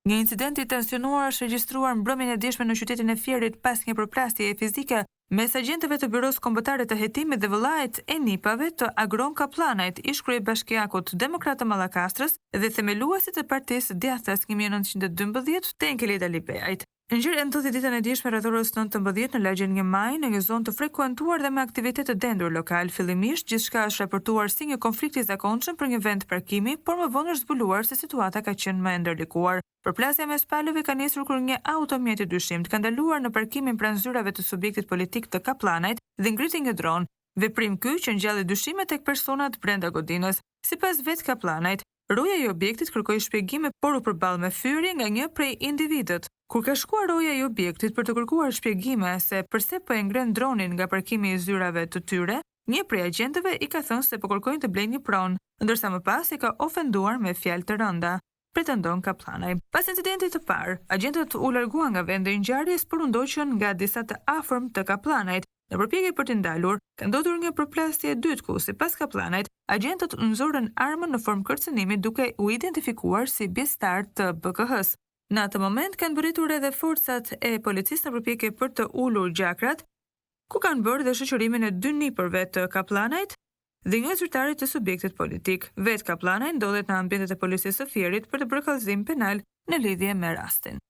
Një incident i tensionuar është regjistruar mbrëmjen e djeshme në qytetin e Fierit pas një përplasjeje fizike mes agjentëve të Byros Kombëtare të Hetimit dhe vëllait e nipave të Agron Kaplanajt, ish kryebashkiakut Demokrat të Mallakastrës dhe themeluesit të Partisë Djathtas 1912 Tenkeli Dalibeajt. Ngjyrë e ndodhi ditën e djeshme rreth orës 19 në lagjen 1 Maj në një zonë të frekuentuar dhe me aktivitet të dendur lokal. Fillimisht gjithçka është raportuar si një konflikt i zakonshëm për një vend parkimi, por më vonë është zbuluar se situata ka qenë më e ndërlikuar. Përplasja mes palëve ka nisur kur një auto mjeti dyshim ka ndaluar në parkimin pranë zyrave të subjektit politik të Kaplanajt dhe ngriti një dron. Veprim ky që ngjalli dyshime tek personat brenda godinës. Sipas vet Kaplanajt, roja e objektit kërkoi shpjegime, por u përball me fyerje nga një prej individët. Kur ka shkuar roja e objektit për të kërkuar shpjegime se pse po e ngren dronin nga parkimi i zyrave të tyre, një prej agjentëve i ka thënë se po kërkojnë të blejnë një pronë, ndërsa më pas i ka ofenduar me fjalë të rënda, pretendon Kaplanaj. Pas incidentit të parë, agjentët u larguan nga vendi i ngjarjes por u ndoqën nga disa të afërm të Kaplanajt. Në përpjekje për t'i ndalur, ka ndodhur një përplasje e dytë ku, sipas Kaplanajt, agjentët nxorën armën në formë kërcënimi duke u identifikuar si pjesëtar të BKH-s. Në atë moment kanë bërritur edhe forcat e policisë në përpjekje për të ulur gjakrat, ku kanë bërë dhe shoqërimin e dy nipërve të Kaplanajt dhe një zyrtarit të subjektit politik. Vetë Kaplanaj ndodhet në ambientet e policisë së Fierit për të bërë kallëzim penal në lidhje me rastin.